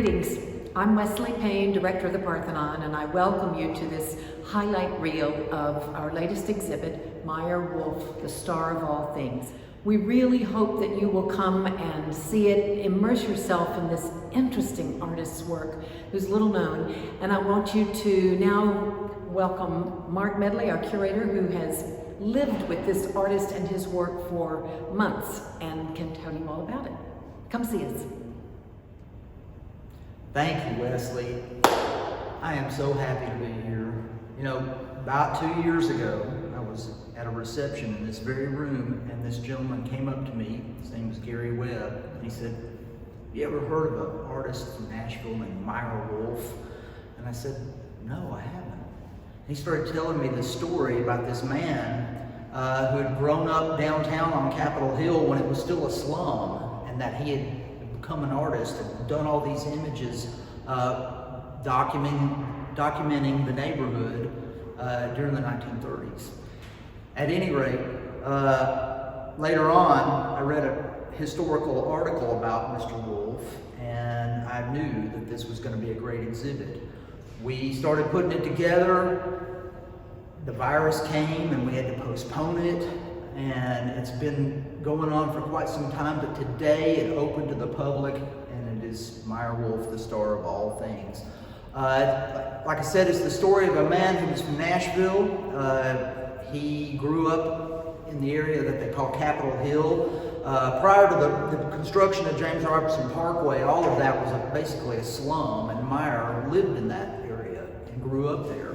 Greetings, I'm Wesley Payne, Director of the Parthenon, and I welcome you to this highlight reel of our latest exhibit, Meyer Wolfe, The Star of All Things. We really hope that you will come and see it, immerse yourself in this interesting artist's work, who's little known. And I want you to now welcome Mark Medley, our curator, who has lived with this artist and his work for months and can tell you all about it. Come see us. Thank you, Wesley. I am so happy to be here. You know, about 2 years ago, I was at a reception in this very room, and this gentleman came up to me. His name was Gary Webb, and he said, "You ever heard of an artist from Nashville named Meyer Wolfe?" And I said, "No, I haven't." He started telling me this story about this man who had grown up downtown on Capitol Hill when it was still a slum, and that he had become an artist and done all these images documenting the neighborhood during the 1930s. At any rate, later on, I read a historical article about Mr. Wolfe, and I knew that this was going to be a great exhibit. We started putting it together. The virus came and we had to postpone it, and it's been going on for quite some time, but today it opened to the public, and it is Meyer Wolfe, The Star of All Things. Like I said, it's the story of a man who was from Nashville. He grew up in the area that they call Capitol Hill. Prior to the construction of James Robertson Parkway, all of that was basically a slum, and Meyer lived in that area and grew up there.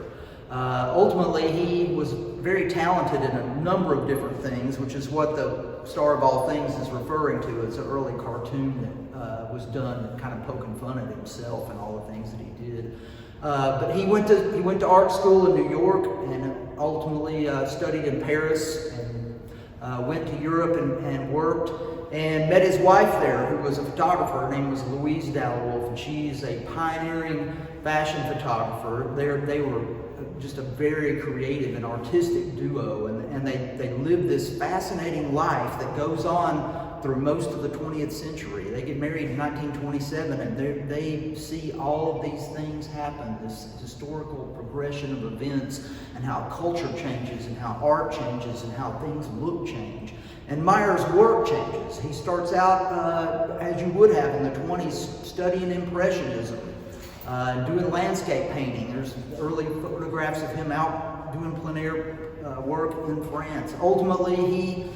Ultimately, he was very talented in a number of different things, which is what the Star of All Things is referring to. It's an early cartoon that was done kind of poking fun at himself and all the things that he did. But he went to art school in New York and ultimately studied in Paris and went to Europe and worked and met his wife there, who was a photographer. Her name was Louise Dalrymple, and she's a pioneering fashion photographer. They were just a very creative and artistic duo, and they live this fascinating life that goes on through most of the 20th century. They get married in 1927, and they see all of these things happen, this historical progression of events, and how culture changes, and how art changes, and how things look change. And Meyer's work changes. He starts out, as you would have in the 20s, studying Impressionism, doing landscape painting. There's early photographs of him out doing plein air work in France. Ultimately, he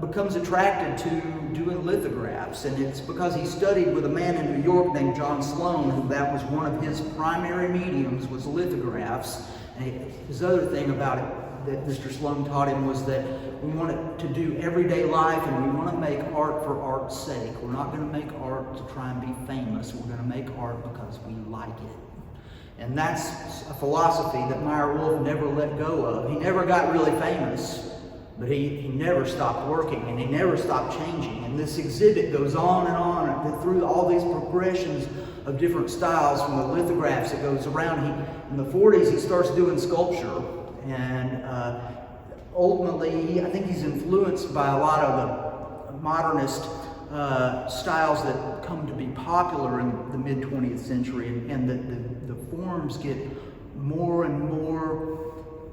becomes attracted to doing lithographs, and it's because he studied with a man in New York named John Sloan, who that was one of his primary mediums, was lithographs. And his other thing about it that Mr. Sloan taught him was that we wanted to do everyday life, and we want to make art for art's sake. We're not going to make art to try and be famous. We're going to make art because we like it. And that's a philosophy that Meyer Wolfe never let go of. He never got really famous, but he never stopped working, and he never stopped changing. And this exhibit goes on and through all these progressions of different styles. From the lithographs, it goes around. In the 40s, he starts doing sculpture. And ultimately, I think he's influenced by a lot of the modernist styles that come to be popular in the mid-20th century, and the forms get more and more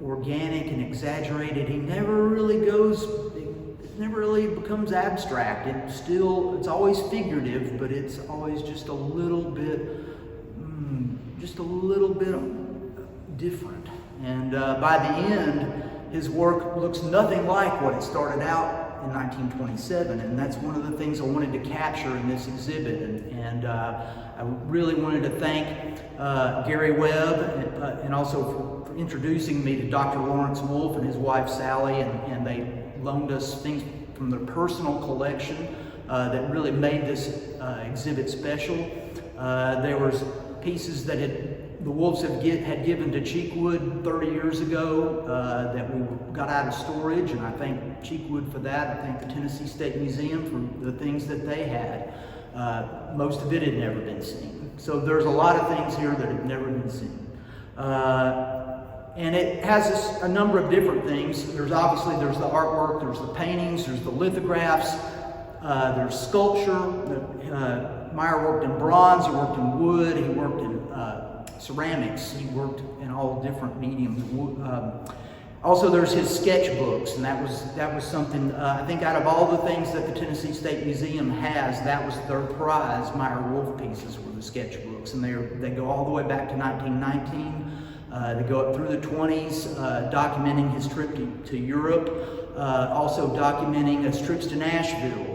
organic and exaggerated. He never really it never really becomes abstract. It's always figurative, but it's always just a little bit different. And by the end, his work looks nothing like what it started out in 1927, and that's one of the things I wanted to capture in this exhibit. And I really wanted to thank Gary Webb and also for introducing me to Dr. Lawrence Wolfe and his wife Sally, and they loaned us things from their personal collection that really made this exhibit special. There was pieces that the Wolfes had given to Cheekwood 30 years ago that we got out of storage, and I thank Cheekwood for that. I thank the Tennessee State Museum for the things that they had. Most of it had never been seen. So there's a lot of things here that have never been seen. And it has a number of different things. There's the artwork, there's the paintings, there's the lithographs, there's sculpture, Meyer worked in bronze, he worked in wood, he worked in ceramics, he worked in all different mediums. Also, there's his sketchbooks, and that was something, I think out of all the things that the Tennessee State Museum has, that was their prize. Meyer Wolfe pieces were the sketchbooks, and they go all the way back to 1919. They go up through the 20s, documenting his trip to Europe, also documenting his trips to Nashville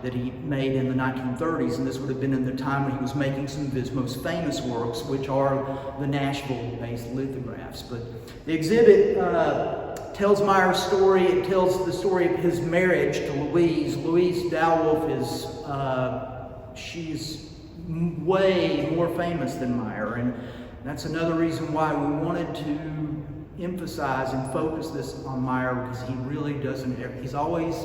that he made in the 1930s, and this would have been in the time when he was making some of his most famous works, which are the Nashville-based lithographs. But the exhibit tells Meyer's story. It tells the story of his marriage to Louise. Louise Dalwolf she's way more famous than Meyer, and that's another reason why we wanted to emphasize and focus this on Meyer, because he really doesn't, he's always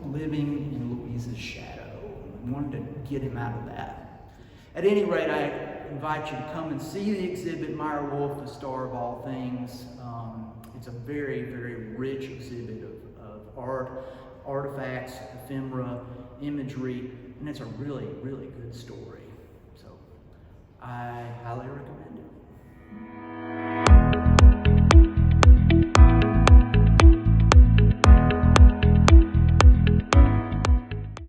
living in Louise's shadow. We wanted to get him out of that. At any rate, I invite you to come and see the exhibit, Meyer Wolfe, the Star of All Things. It's a very, very rich exhibit of art, artifacts, ephemera, imagery, and it's a really, really good story. So I highly recommend it.